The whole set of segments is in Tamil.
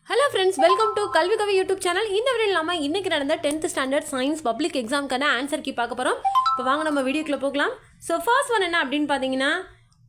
Hello friends, welcome to Kalvi Kavi YouTube channel. இந்த வீடியோல நாம இன்னைக்கு நடந்த 10th ஸ்டாண்டர்ட் சயின்ஸ் பப்ளிக் எக்ஸாம்க்கான ஆன்சர் கீ பார்க்க போறோம். இப்போ வாங்க நம்ம வீடியோக்குள்ள போகலாம். சோ ஃபர்ஸ்ட் ஒன் என்ன அப்படினு பாத்தீங்கன்னா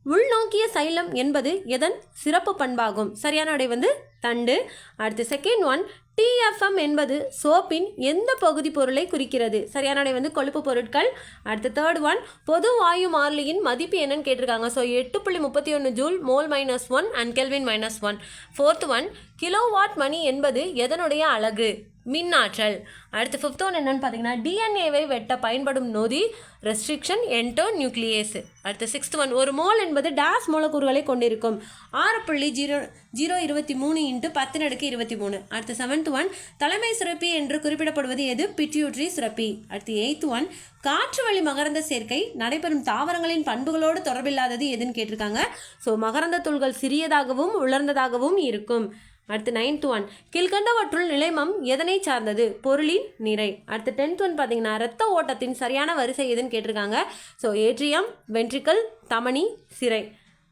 உள்நோக்கிய சைலம் என்பது எதன் சிறப்பு பண்பாகும்? சரியான விடை வந்து தண்டு. அடுத்து செகண்ட் ஒன் TFM என்பது சோப்பின் எந்த பகுதி பொருளை குறிக்கிறது? சரியான விடை வந்து கொழுப்பு பொருட்கள். அடுத்து தேர்ட் ஒன் பொது வாயு மாறிலியின் மதிப்பு என்னன்னு கேட்டிருக்காங்க. So 8.31 joule mole -1 and kelvin -1. Fourth one kilowatt மணி என்பது எதனுடைய அலகு? மின்னாற்றல். அடுத்து ஃபிஃப்த் ஒன் என்னன்னு பார்த்தீங்கன்னா டிஎன்ஏவை வெட்ட பயன்படும் நொதி ரெஸ்ட்ரிக்ஷன் என்டோநியூக்ளியேஸ். அடுத்து சிக்ஸ்த் ஒன் ஒரு மோல் என்பது டேஸ் மூலக்கூறுகளை கொண்டிருக்கும் 6.023 × 10⁻23. அடுத்து செவன்த் ஒன் தலைமை சுரப்பி என்று குறிப்பிடப்படுவது எது? பிட்யூட்ரி சுரப்பி. அடுத்து எய்த் ஒன் காற்று வழி மகரந்த சேர்க்கை நடைபெறும் தாவரங்களின் பண்புகளோடு தொடர்பில்லாதது எதுன்னு கேட்டிருக்காங்க. ஸோ மகரந்த தூள்கள் சிறியதாகவும் உலர்ந்ததாகவும் இருக்கும். அடுத்து நைன்த் ஒன் கீழ்கண்டவற்றுள் நிலைமம் எதனை சார்ந்தது? பொருளின் நிறை. அடுத்து 10th ஒன் பார்த்தீங்கன்னா இரத்த ஓட்டத்தின் சரியான வரிசை எதுன்னு கேட்டிருக்காங்க. ஸோ ஏட்ரியம், வென்ட்ரிக்கல், தமனி, சிரை.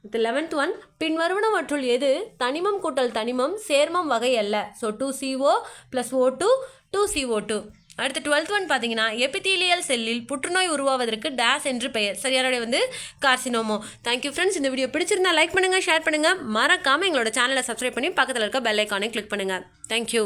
அடுத்து 11th ஒன் பின்வருவனவற்றுள் எது தனிமம் கூட்டல் தனிமம் சேர்மம் வகை அல்ல? So 2CO + O2 2CO2. அடுத்து 12th ஒன் பார்த்தீங்கன்னா எபிதீலியல் செல்லில் புற்றுநோய் உருவாவதற்கு டேஸ் என்று பெயர். சரியான வந்து கார்சினோமோ. Thank you friends. இந்த வீடியோ பிடிச்சிருந்தா லைக் பண்ணுங்கள், ஷேர் பண்ணுங்கள், மறக்காமல் எங்களோட சேனலை சப்ஸ்கிரைப் பண்ணி பக்கத்தில் இருக்க பெல் ஐக்கானை கிளிக் பண்ணுங்கள். தேங்க்யூ.